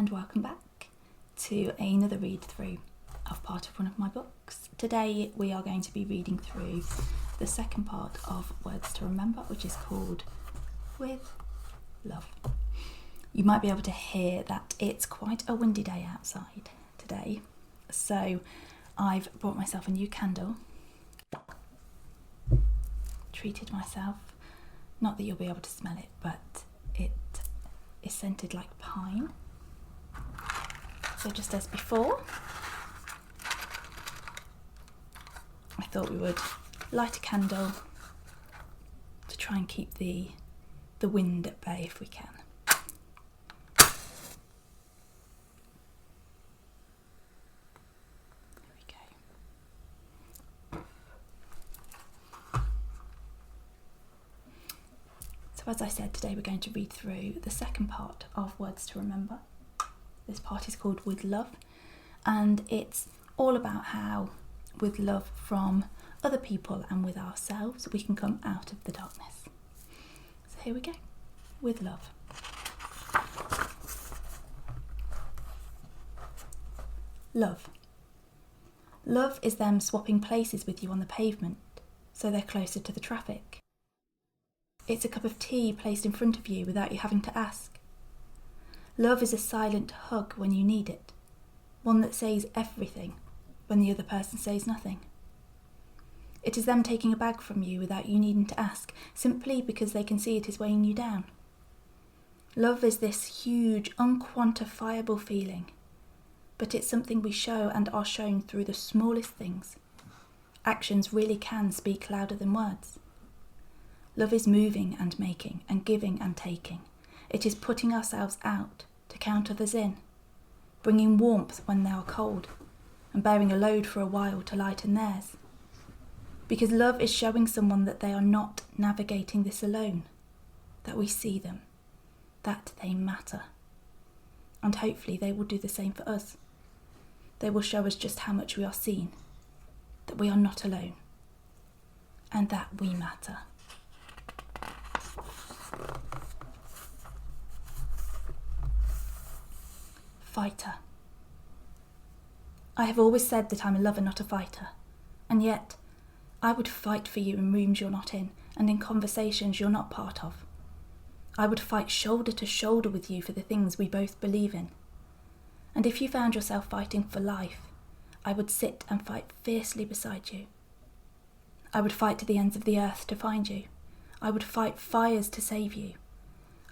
and welcome back to another read through of part of one of my books. Today we are going to be reading through the second part of Words to Remember, which is called With Love. You might be able to hear that it's quite a windy day outside today, so I've brought myself a new candle, treated myself, not that you'll be able to smell it, but it is scented like pine. So just as before, I thought we would light a candle to try and keep the wind at bay if we can. There we go. So as I said, today we're going to read through the second part of Words to Remember. This part is called With Love, and it's all about how, with love from other people and with ourselves, we can come out of the darkness. So here we go, with love. Love. Love is them swapping places with you on the pavement, so they're closer to the traffic. It's a cup of tea placed in front of you without you having to ask. Love is a silent hug when you need it, one that says everything when the other person says nothing. It is them taking a bag from you without you needing to ask, simply because they can see it is weighing you down. Love is this huge, unquantifiable feeling, but it's something we show and are shown through the smallest things. Actions really can speak louder than words. Love is moving and making and giving and taking. It is putting ourselves out to count others in, bringing warmth when they are cold, and bearing a load for a while to lighten theirs. Because love is showing someone that they are not navigating this alone, that we see them, that they matter. And hopefully they will do the same for us. They will show us just how much we are seen, that we are not alone, and that we matter. Fighter. I have always said that I'm a lover, not a fighter, and yet I would fight for you in rooms you're not in and in conversations you're not part of. I would fight shoulder to shoulder with you for the things we both believe in. And if you found yourself fighting for life, I would sit and fight fiercely beside you. I would fight to the ends of the earth to find you. I would fight fires to save you.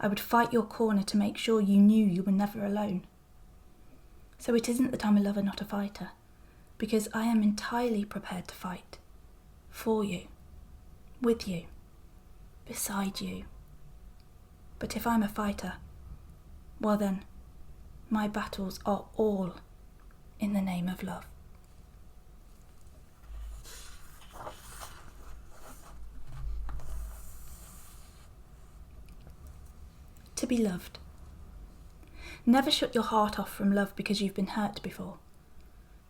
I would fight your corner to make sure you knew you were never alone. So it isn't that I'm a lover, not a fighter, because I am entirely prepared to fight. For you. With you. Beside you. But if I'm a fighter, well then, my battles are all in the name of love. To be loved. Never shut your heart off from love because you've been hurt before.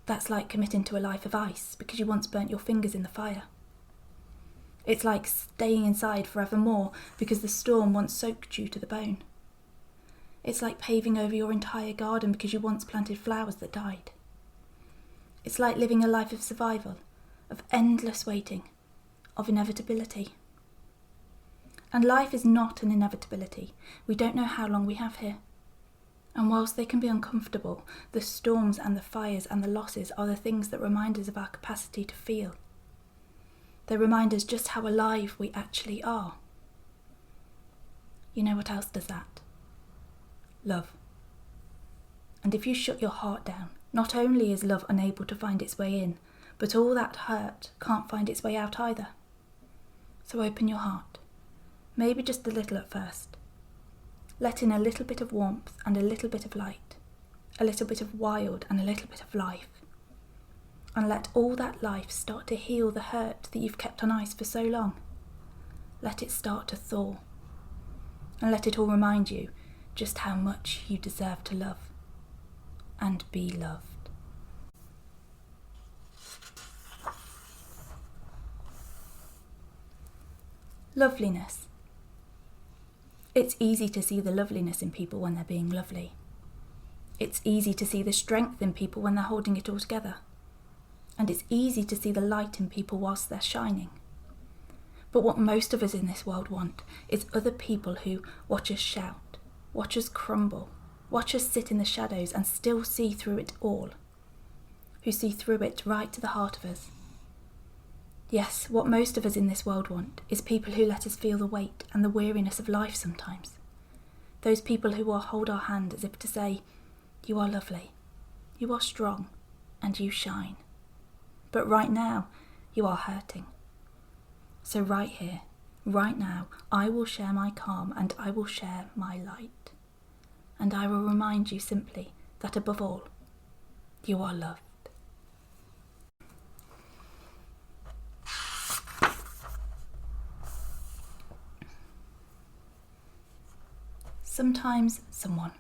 That's like committing to a life of ice because you once burnt your fingers in the fire. It's like staying inside forevermore because the storm once soaked you to the bone. It's like paving over your entire garden because you once planted flowers that died. It's like living a life of survival, of endless waiting, of inevitability. And life is not an inevitability. We don't know how long we have here. And whilst they can be uncomfortable, the storms and the fires and the losses are the things that remind us of our capacity to feel. They remind us just how alive we actually are. You know what else does that? Love. And if you shut your heart down, not only is love unable to find its way in, but all that hurt can't find its way out either. So open your heart, maybe just a little at first. Let in a little bit of warmth and a little bit of light, a little bit of wild and a little bit of life. And let all that life start to heal the hurt that you've kept on ice for so long. Let it start to thaw. And let it all remind you just how much you deserve to love and be loved. Loveliness. It's easy to see the loveliness in people when they're being lovely. It's easy to see the strength in people when they're holding it all together. And it's easy to see the light in people whilst they're shining. But what most of us in this world want is other people who watch us shout, watch us crumble, watch us sit in the shadows and still see through it all. Who see through it right to the heart of us. Yes, what most of us in this world want is people who let us feel the weight and the weariness of life sometimes. Those people who will hold our hand as if to say, "You are lovely, you are strong, and you shine. But right now, you are hurting. So right here, right now, I will share my calm and I will share my light. And I will remind you simply that above all, you are loved." Sometimes someone's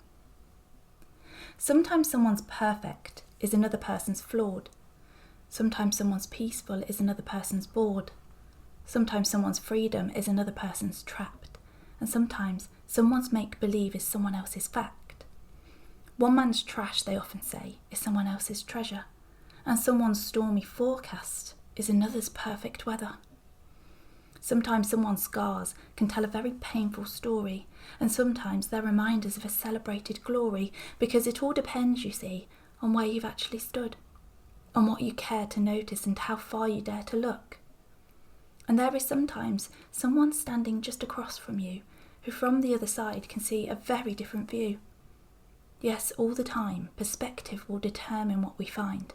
perfect is another person's flawed. Sometimes someone's peaceful is another person's bored. Sometimes someone's freedom is another person's trapped. And sometimes someone's make-believe is someone else's fact. One man's trash, they often say, is someone else's treasure. And someone's stormy forecast is another's perfect weather. Sometimes someone's scars can tell a very painful story, and sometimes they're reminders of a celebrated glory, because it all depends, you see, on where you've actually stood, on what you care to notice and how far you dare to look. And there is sometimes someone standing just across from you, who from the other side can see a very different view. Yes, all the time, perspective will determine what we find.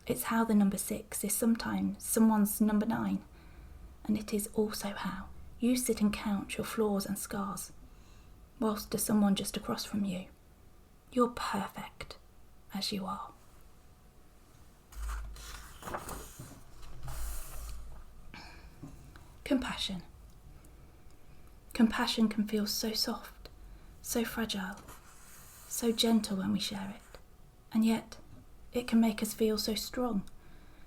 It's how the number 6 is sometimes someone's number 9. And it is also how you sit and count your flaws and scars, whilst to someone just across from you, you're perfect as you are. Compassion. Compassion can feel so soft, so fragile, so gentle when we share it, and yet it can make us feel so strong,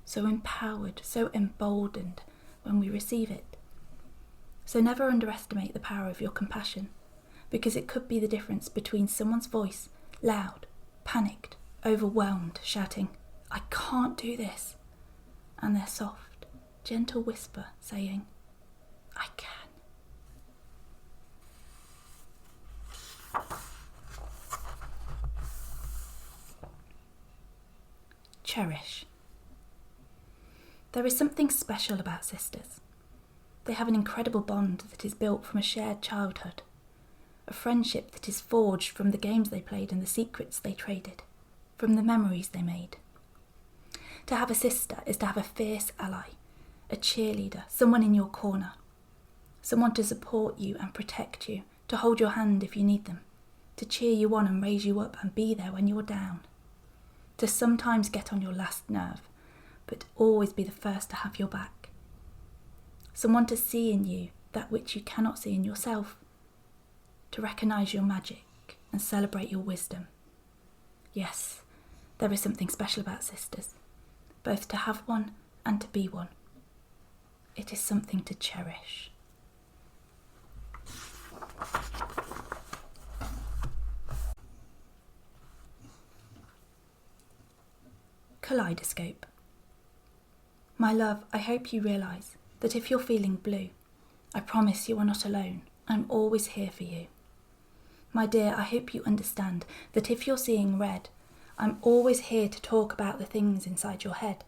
so empowered, so emboldened when we receive it. So never underestimate the power of your compassion, because it could be the difference between someone's voice, loud, panicked, overwhelmed, shouting, "I can't do this," and their soft, gentle whisper saying, "I can." Cherish. There is something special about sisters. They have an incredible bond that is built from a shared childhood, a friendship that is forged from the games they played and the secrets they traded, from the memories they made. To have a sister is to have a fierce ally, a cheerleader, someone in your corner, someone to support you and protect you, to hold your hand if you need them, to cheer you on and raise you up and be there when you're down, to sometimes get on your last nerve, but always be the first to have your back. Someone to see in you that which you cannot see in yourself, to recognise your magic and celebrate your wisdom. Yes, there is something special about sisters, both to have one and to be one. It is something to cherish. Kaleidoscope. My love, I hope you realise that if you're feeling blue, I promise you are not alone. I'm always here for you. My dear, I hope you understand that if you're seeing red, I'm always here to talk about the things inside your head.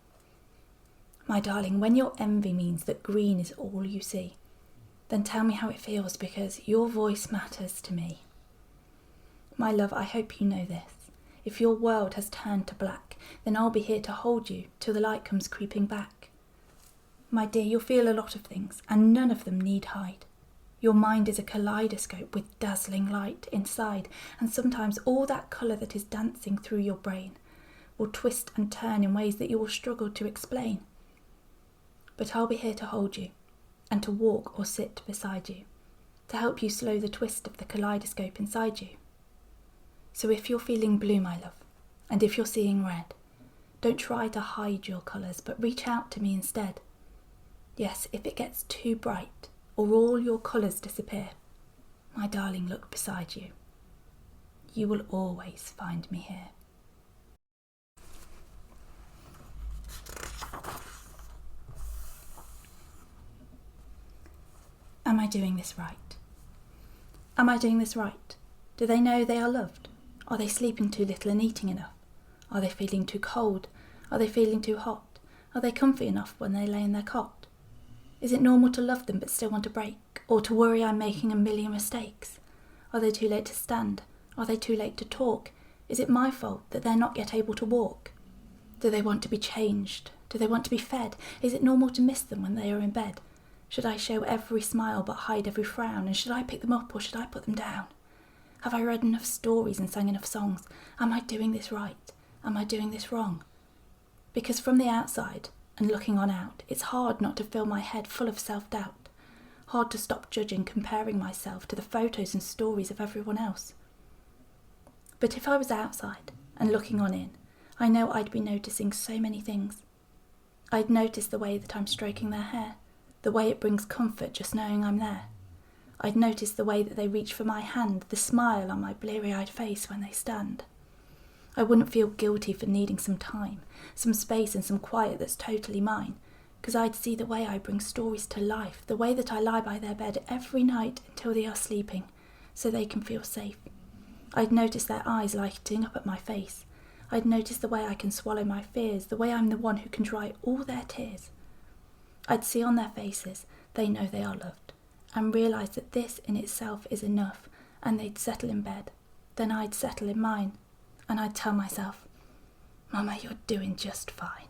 My darling, when your envy means that green is all you see, then tell me how it feels, because your voice matters to me. My love, I hope you know this. If your world has turned to black, then I'll be here to hold you till the light comes creeping back. My dear, you'll feel a lot of things, and none of them need hide. Your mind is a kaleidoscope with dazzling light inside, and sometimes all that colour that is dancing through your brain will twist and turn in ways that you will struggle to explain. But I'll be here to hold you, and to walk or sit beside you, to help you slow the twist of the kaleidoscope inside you. So if you're feeling blue, my love, and if you're seeing red, don't try to hide your colours, but reach out to me instead. Yes, if it gets too bright, or all your colours disappear, my darling, look beside you. you will always find me here. Am I doing this right? Am I doing this right? Do they know they are loved? Are they sleeping too little and eating enough? Are they feeling too cold? Are they feeling too hot? Are they comfy enough when they lay in their cot? Is it normal to love them but still want to break? Or to worry I'm making a million mistakes? Are they too late to stand? Are they too late to talk? Is it my fault that they're not yet able to walk? Do they want to be changed? Do they want to be fed? Is it normal to miss them when they are in bed? Should I show every smile but hide every frown? And should I pick them up or should I put them down? Have I read enough stories and sang enough songs? Am I doing this right? Am I doing this wrong? Because from the outside and looking on out, it's hard not to fill my head full of self-doubt. Hard to stop judging, comparing myself to the photos and stories of everyone else. But if I was outside and looking on in, I know I'd be noticing so many things. I'd notice the way that I'm stroking their hair, the way it brings comfort just knowing I'm there. I'd notice the way that they reach for my hand, the smile on my bleary-eyed face when they stand. I wouldn't feel guilty for needing some time, some space and some quiet that's totally mine, because I'd see the way I bring stories to life, the way that I lie by their bed every night until they are sleeping, so they can feel safe. I'd notice their eyes lighting up at my face. I'd notice the way I can swallow my fears, the way I'm the one who can dry all their tears. I'd see on their faces they know they are loved, and realise that this in itself is enough, and they'd settle in bed. Then I'd settle in mine, and I'd tell myself, Mama, you're doing just fine.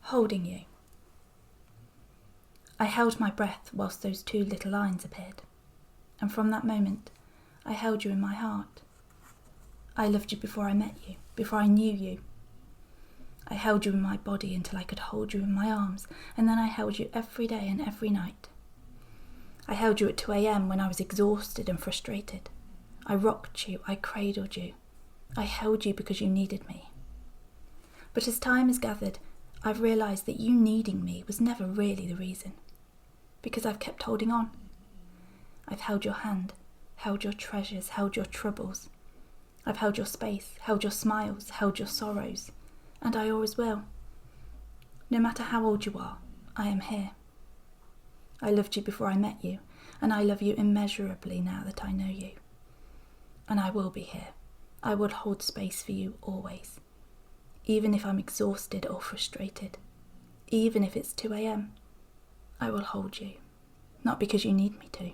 Holding you. I held my breath whilst those two little lines appeared, and from that moment I held you in my heart. I loved you before I met you, before I knew you. I held you in my body until I could hold you in my arms, and then I held you every day and every night. I held you at 2 a.m. when I was exhausted and frustrated. I rocked you, I cradled you. I held you because you needed me. But as time has gathered, I've realised that you needing me was never really the reason, because I've kept holding on. I've held your hand, held your treasures, held your troubles. I've held your space, held your smiles, held your sorrows, and I always will. No matter how old you are, I am here. I loved you before I met you, and I love you immeasurably now that I know you. And I will be here. I will hold space for you always. Even if I'm exhausted or frustrated, even if it's 2 a.m, I will hold you, not because you need me to,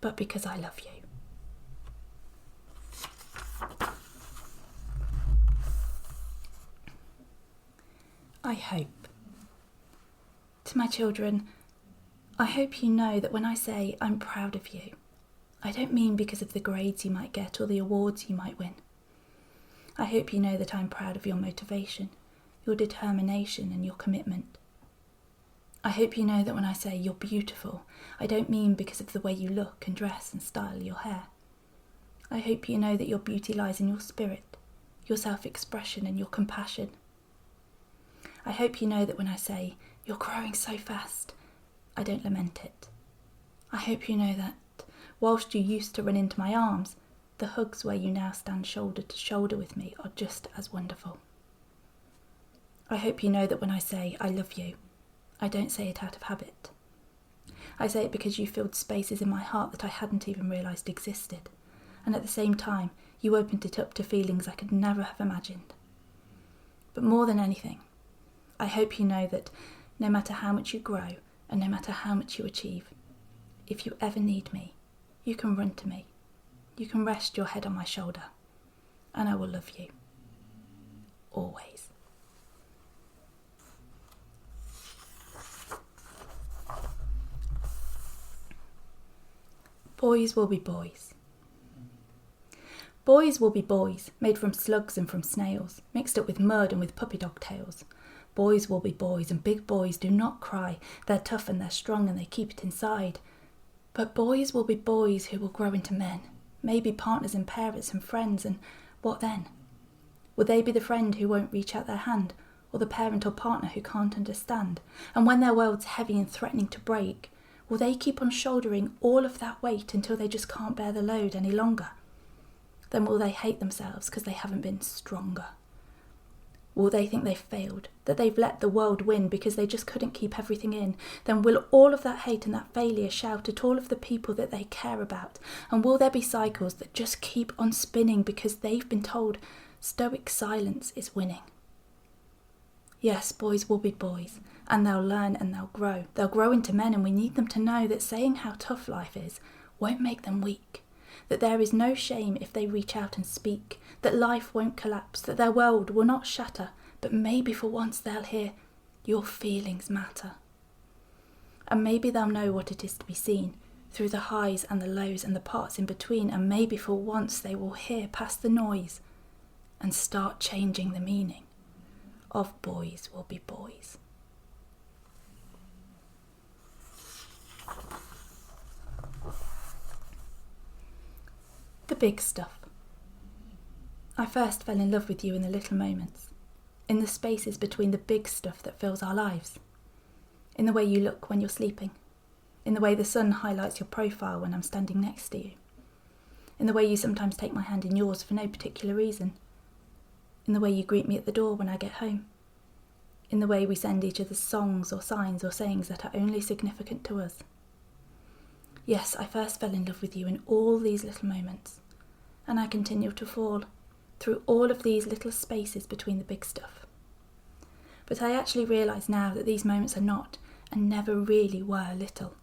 but because I love you. I hope. To my children, I hope you know that when I say I'm proud of you, I don't mean because of the grades you might get or the awards you might win. I hope you know that I'm proud of your motivation, your determination and your commitment. I hope you know that when I say you're beautiful, I don't mean because of the way you look and dress and style your hair. I hope you know that your beauty lies in your spirit, your self-expression and your compassion. I hope you know that when I say you're growing so fast, I don't lament it. I hope you know that whilst you used to run into my arms, the hugs where you now stand shoulder to shoulder with me are just as wonderful. I hope you know that when I say I love you, I don't say it out of habit. I say it because you filled spaces in my heart that I hadn't even realised existed, and at the same time you opened it up to feelings I could never have imagined. But more than anything, I hope you know that no matter how much you grow and no matter how much you achieve, if you ever need me, you can run to me. You can rest your head on my shoulder, and I will love you. Always. Boys will be boys. Boys will be boys, made from slugs and from snails, mixed up with mud and with puppy dog tails. Boys will be boys, and big boys do not cry. They're tough and they're strong and they keep it inside. But boys will be boys who will grow into men, maybe partners and parents and friends, and what then? Will they be the friend who won't reach out their hand, or the parent or partner who can't understand? And when their world's heavy and threatening to break, will they keep on shouldering all of that weight until they just can't bear the load any longer? Then will they hate themselves because they haven't been stronger? Will they think they've failed, that they've let the world win because they just couldn't keep everything in? Then will all of that hate and that failure shout at all of the people that they care about? And will there be cycles that just keep on spinning because they've been told stoic silence is winning? Yes, boys will be boys, and they'll learn and they'll grow. They'll grow into men, and we need them to know that saying how tough life is won't make them weak. That there is no shame if they reach out and speak, that life won't collapse, that their world will not shatter, but maybe for once they'll hear, your feelings matter. And maybe they'll know what it is to be seen, through the highs and the lows and the parts in between, and maybe for once they will hear past the noise and start changing the meaning of boys will be boys. The big stuff. I first fell in love with you in the little moments, in the spaces between the big stuff that fills our lives, in the way you look when you're sleeping, in the way the sun highlights your profile when I'm standing next to you, in the way you sometimes take my hand in yours for no particular reason, in the way you greet me at the door when I get home, in the way we send each other songs or signs or sayings that are only significant to us. Yes, I first fell in love with you in all these little moments, and I continue to fall through all of these little spaces between the big stuff. But I actually realise now that these moments are not, and never really were, little.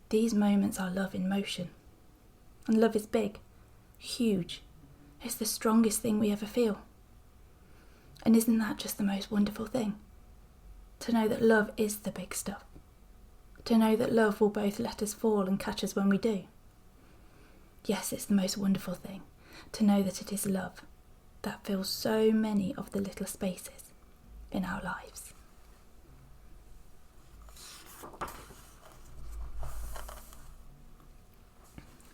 These moments are love in motion. And love is big, huge. It's the strongest thing we ever feel. And isn't that just the most wonderful thing? To know that love is the big stuff. To know that love will both let us fall and catch us when we do. Yes, it's the most wonderful thing, to know that it is love that fills so many of the little spaces in our lives.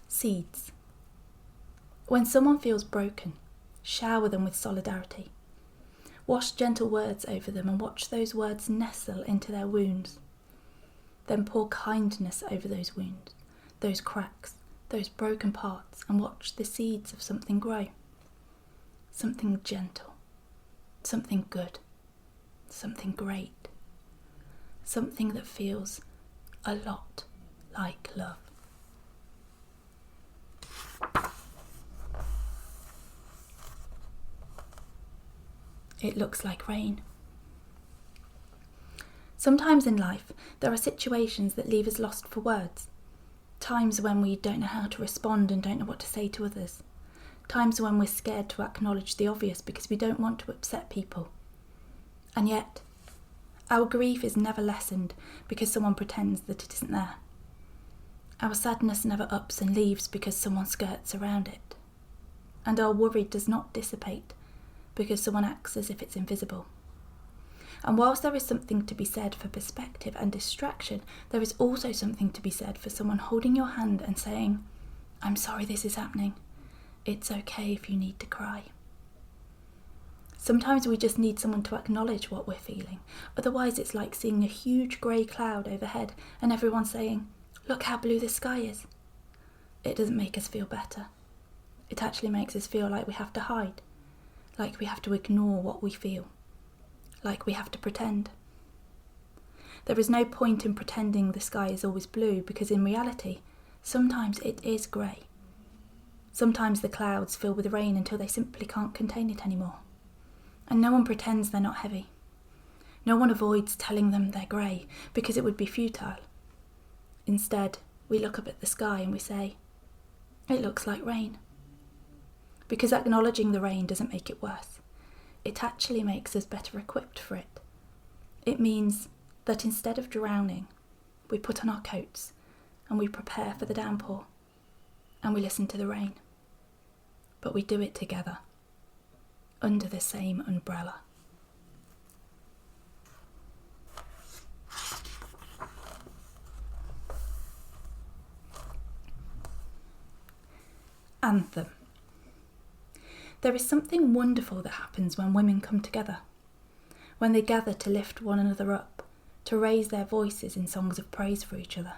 Seeds. When someone feels broken, shower them with solidarity. Wash gentle words over them and watch those words nestle into their wounds. Then pour kindness over those wounds, those cracks, those broken parts, and watch the seeds of something grow. Something gentle, something good, something great, something that feels a lot like love. It looks like rain. Sometimes in life, there are situations that leave us lost for words. Times when we don't know how to respond and don't know what to say to others. Times when we're scared to acknowledge the obvious because we don't want to upset people. And yet, our grief is never lessened because someone pretends that it isn't there. Our sadness never ups and leaves because someone skirts around it. And our worry does not dissipate because someone acts as if it's invisible. And whilst there is something to be said for perspective and distraction, there is also something to be said for someone holding your hand and saying, I'm sorry this is happening. It's okay if you need to cry. Sometimes we just need someone to acknowledge what we're feeling. Otherwise it's like seeing a huge grey cloud overhead and everyone saying, look how blue the sky is. It doesn't make us feel better. It actually makes us feel like we have to hide, like we have to ignore what we feel. Like we have to pretend. There is no point in pretending the sky is always blue because in reality, sometimes it is grey. Sometimes the clouds fill with rain until they simply can't contain it anymore. And no one pretends they're not heavy. No one avoids telling them they're grey because it would be futile. Instead, we look up at the sky and we say, it looks like rain. Because acknowledging the rain doesn't make it worse. It actually makes us better equipped for it. It means that instead of drowning, we put on our coats and we prepare for the downpour and we listen to the rain. But we do it together, under the same umbrella. Anthem. There is something wonderful that happens when women come together. when they gather to lift one another up, to raise their voices in songs of praise for each other.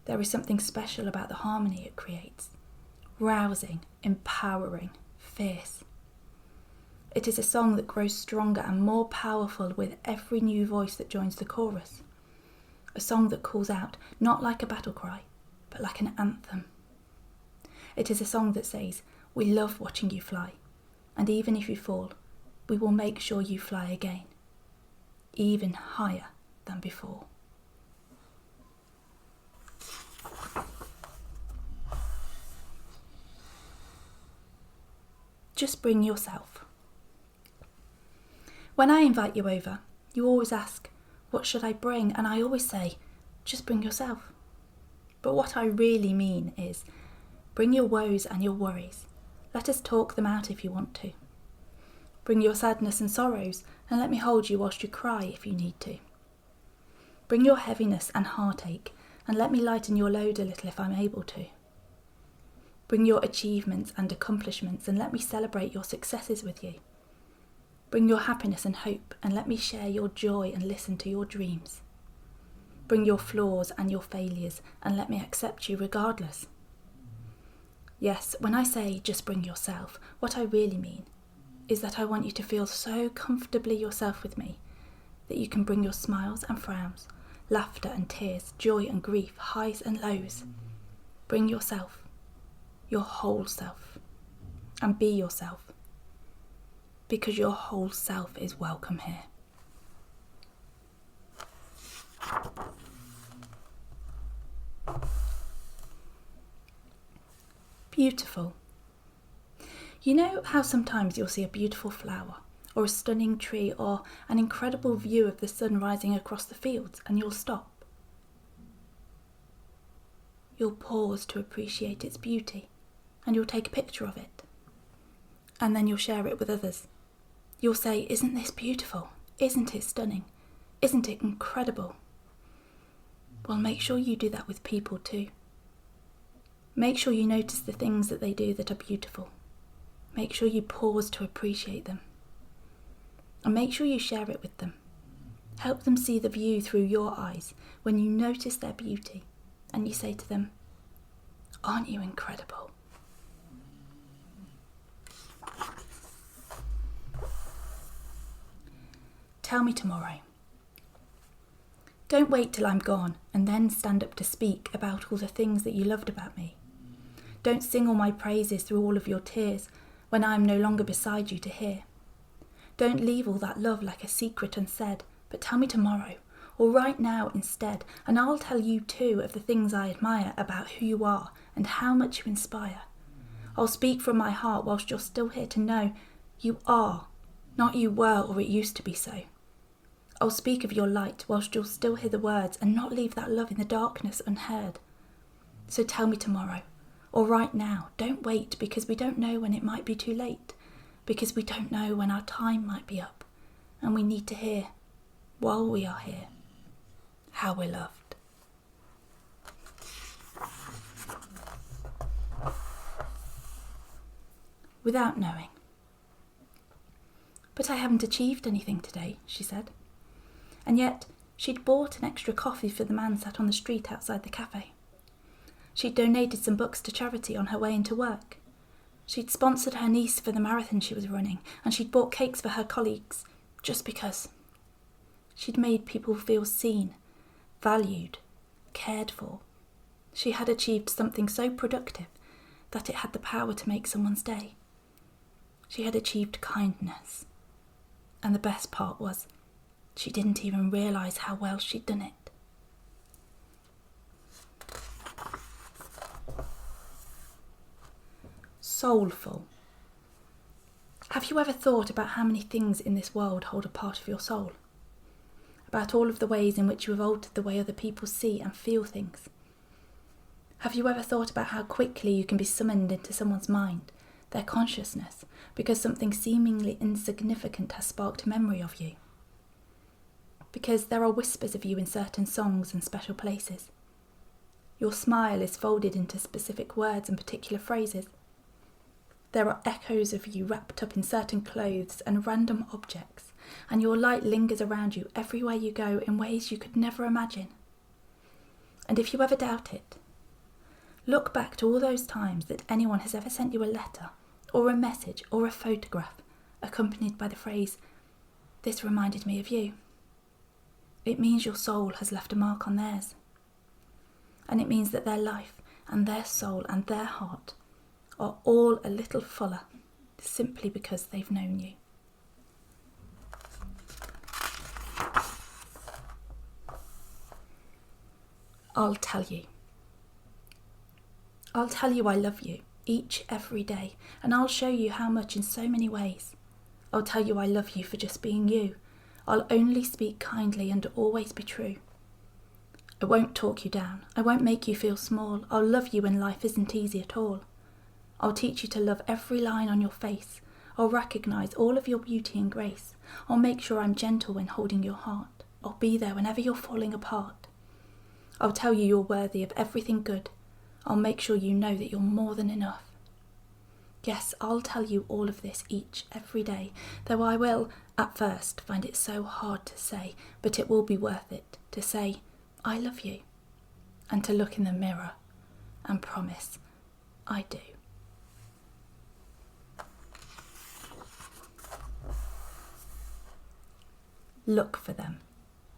There is something special about the harmony it creates, rousing, empowering, fierce. It is a song that grows stronger and more powerful with every new voice that joins the chorus. A song that calls out, not like a battle cry, but like an anthem. It is a song that says, we love watching you fly, and even if you fall, we will make sure you fly again, even higher than before. Just bring yourself. When I invite you over, you always ask, what should I bring? And I always say, just bring yourself. But what I really mean is, bring your woes and your worries. Let us talk them out if you want to. Bring your sadness and sorrows, and let me hold you whilst you cry if you need to. Bring your heaviness and heartache, and let me lighten your load a little if I'm able to. Bring your achievements and accomplishments, and let me celebrate your successes with you. Bring your happiness and hope, and let me share your joy and listen to your dreams. Bring your flaws and your failures, and let me accept you regardless. Yes, when I say just bring yourself, what I really mean is that I want you to feel so comfortably yourself with me that you can bring your smiles and frowns, laughter and tears, joy and grief, highs and lows. Bring yourself, your whole self, and be yourself, because your whole self is welcome here. Beautiful. You know how sometimes you'll see a beautiful flower, or a stunning tree, or an incredible view of the sun rising across the fields, and you'll stop. You'll pause to appreciate its beauty, and you'll take a picture of it. And then you'll share it with others. You'll say, isn't this beautiful? Isn't it stunning? Isn't it incredible? Well, make sure you do that with people too. Make sure you notice the things that they do that are beautiful. Make sure you pause to appreciate them. And make sure you share it with them. Help them see the view through your eyes when you notice their beauty and you say to them, aren't you incredible? Tell me tomorrow. Don't wait till I'm gone and then stand up to speak about all the things that you loved about me. Don't sing all my praises through all of your tears when I am no longer beside you to hear. Don't leave all that love like a secret unsaid, but tell me tomorrow, or right now instead, and I'll tell you too of the things I admire about who you are and how much you inspire. I'll speak from my heart whilst you're still here to know you are, not you were or it used to be so. I'll speak of your light whilst you'll still hear the words and not leave that love in the darkness unheard. So tell me tomorrow, or right now. Don't wait, because we don't know when it might be too late, because we don't know when our time might be up, and we need to hear, while we are here, how we're loved. Without knowing. But I haven't achieved anything today, she said. And yet she'd bought an extra coffee for the man sat on the street outside the cafe. She'd donated some books to charity on her way into work. She'd sponsored her niece for the marathon she was running, and she'd bought cakes for her colleagues, just because. She'd made people feel seen, valued, cared for. She had achieved something so productive that it had the power to make someone's day. She had achieved kindness. And the best part was, she didn't even realise how well she'd done it. Soulful. Have you ever thought about how many things in this world hold a part of your soul? About all of the ways in which you have altered the way other people see and feel things? Have you ever thought about how quickly you can be summoned into someone's mind, their consciousness, because something seemingly insignificant has sparked memory of you? Because there are whispers of you in certain songs and special places. Your smile is folded into specific words and particular phrases. There are echoes of you wrapped up in certain clothes and random objects and your light lingers around you everywhere you go in ways you could never imagine. And if you ever doubt it, look back to all those times that anyone has ever sent you a letter or a message or a photograph accompanied by the phrase, "This reminded me of you." It means your soul has left a mark on theirs. And it means that their life and their soul and their heart are all a little fuller simply because they've known you. I'll tell you. I'll tell you I love you every day, and I'll show you how much in so many ways. I'll tell you I love you for just being you. I'll only speak kindly and always be true. I won't talk you down. I won't make you feel small. I'll love you when life isn't easy at all. I'll teach you to love every line on your face. I'll recognise all of your beauty and grace. I'll make sure I'm gentle when holding your heart. I'll be there whenever you're falling apart. I'll tell you you're worthy of everything good. I'll make sure you know that you're more than enough. Yes, I'll tell you all of this every day, though I will, at first, find it so hard to say, but it will be worth it to say, I love you, and to look in the mirror and promise, I do. Look for them.